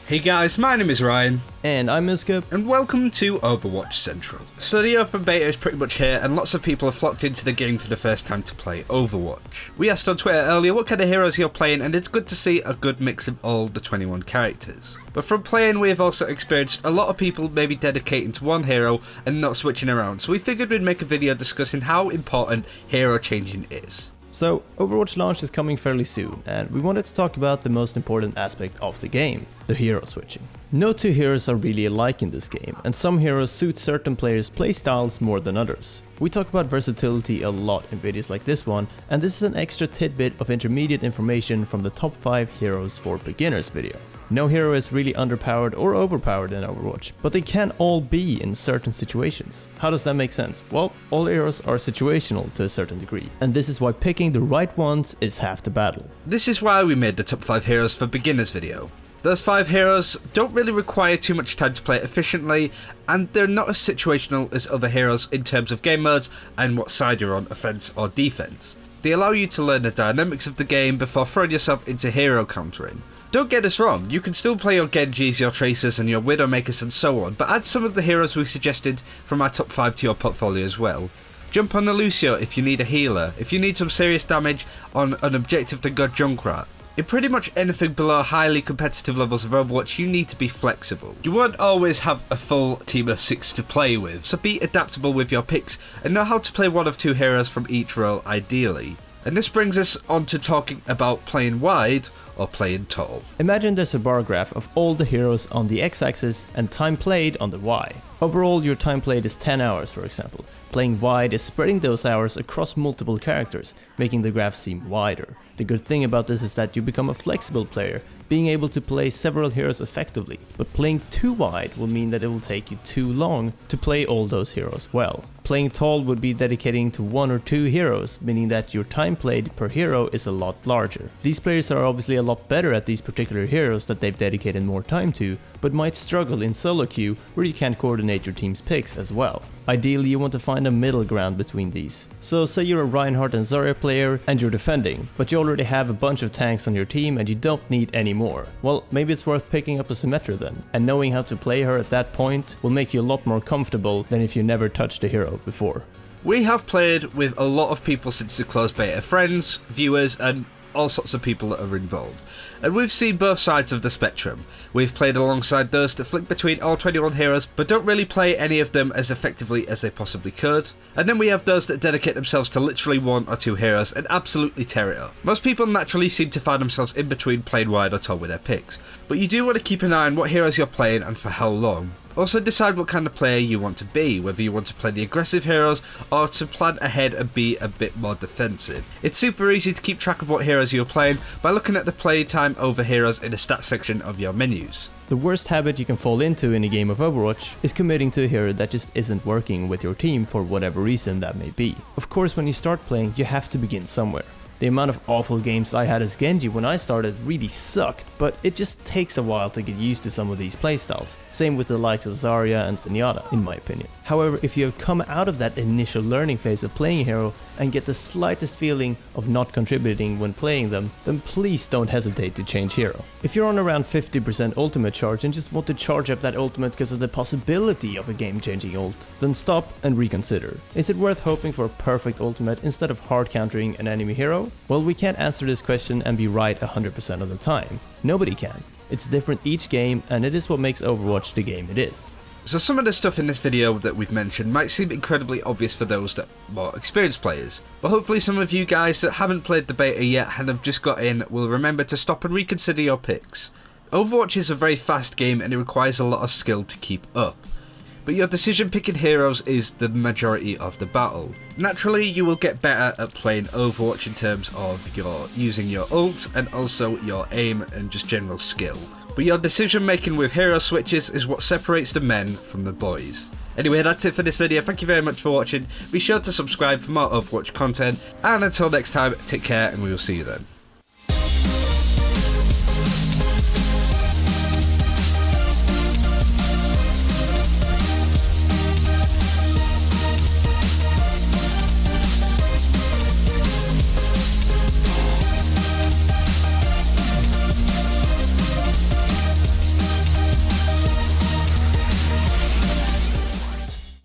Hey guys, my name is Ryan. And I'm Miska. And welcome to Overwatch Central. So the open beta is pretty much here, and lots of people have flocked into the game for the first time to play Overwatch. We asked on Twitter earlier what kind of heroes you're playing, and it's good to see a good mix of all the 21 characters. But from playing, we have also experienced a lot of people maybe dedicating to one hero and not switching around, so we figured we'd make a video discussing how important hero changing is. So, Overwatch launch is coming fairly soon, and we wanted to talk about the most important aspect of the game, the hero switching. No two heroes are really alike in this game, and some heroes suit certain players' playstyles more than others. We talk about versatility a lot in videos like this one, and this is an extra tidbit of intermediate information from the top 5 heroes for beginners video. No hero is really underpowered or overpowered in Overwatch, but they can all be in certain situations. How does that make sense? Well, all heroes are situational to a certain degree, and this is why picking the right ones is half the battle. This is why we made the top 5 heroes for beginners video. Those 5 heroes don't really require too much time to play efficiently, and they're not as situational as other heroes in terms of game modes and what side you're on, offense or defense. They allow you to learn the dynamics of the game before throwing yourself into hero countering. Don't get us wrong, you can still play your Genjis, your Tracers and your Widowmakers and so on, but add some of the heroes we suggested from our top 5 to your portfolio as well. Jump on the Lucio if you need a healer, if you need some serious damage on an objective to go Junkrat. In pretty much anything below highly competitive levels of Overwatch, you need to be flexible. You won't always have a full team of 6 to play with, so be adaptable with your picks and know how to play one of 2 heroes from each role ideally. And this brings us on to talking about playing wide or playing tall. Imagine there's a bar graph of all the heroes on the x-axis and time played on the y. Overall, your time played is 10 hours, for example. Playing wide is spreading those hours across multiple characters, making the graph seem wider. The good thing about this is that you become a flexible player, being able to play several heroes effectively, but playing too wide will mean that it will take you too long to play all those heroes well. Playing tall would be dedicating to 1 or 2 heroes, meaning that your time played per hero is a lot larger. These players are obviously a lot better at these particular heroes that they've dedicated more time to, but might struggle in solo queue where you can't coordinate your team's picks as well. Ideally, you want to find a middle ground between these. So say you're a Reinhardt and Zarya player and you're defending, but you already have a bunch of tanks on your team and you don't need any more. Well, maybe it's worth picking up a Symmetra then, and knowing how to play her at that point will make you a lot more comfortable than if you never touched a hero before. We have played with a lot of people since the closed beta, friends, viewers and all sorts of people that are involved. And we've seen both sides of the spectrum. We've played alongside those that flick between all 21 heroes but don't really play any of them as effectively as they possibly could. And then we have those that dedicate themselves to literally 1 or 2 heroes and absolutely tear it up. Most people naturally seem to find themselves in between playing wide or tall with their picks, but you do want to keep an eye on what heroes you're playing and for how long. Also decide what kind of player you want to be, whether you want to play the aggressive heroes or to plan ahead and be a bit more defensive. It's super easy to keep track of what heroes you're playing by looking at the play time over heroes in the stats section of your menus. The worst habit you can fall into in a game of Overwatch is committing to a hero that just isn't working with your team for whatever reason that may be. Of course, when you start playing, you have to begin somewhere. The amount of awful games I had as Genji when I started really sucked, but it just takes a while to get used to some of these playstyles. Same with the likes of Zarya and Zenyatta, in my opinion. However, if you have come out of that initial learning phase of playing a hero and get the slightest feeling of not contributing when playing them, then please don't hesitate to change hero. If you're on around 50% ultimate charge and just want to charge up that ultimate because of the possibility of a game-changing ult, then stop and reconsider. Is it worth hoping for a perfect ultimate instead of hard countering an enemy hero? Well, we can't answer this question and be right 100% of the time. Nobody can. It's different each game, and it is what makes Overwatch the game it is. So some of the stuff in this video that we've mentioned might seem incredibly obvious for those that are more experienced players, but hopefully some of you guys that haven't played the beta yet and have just got in will remember to stop and reconsider your picks. Overwatch is a very fast game and it requires a lot of skill to keep up, but your decision picking heroes is the majority of the battle. Naturally, you will get better at playing Overwatch in terms of your using your ult and also your aim and just general skill. But your decision making with hero switches is what separates the men from the boys. Anyway, that's it for this video. Thank you very much for watching. Be sure to subscribe for more Overwatch content, and until next time, take care and we will see you then.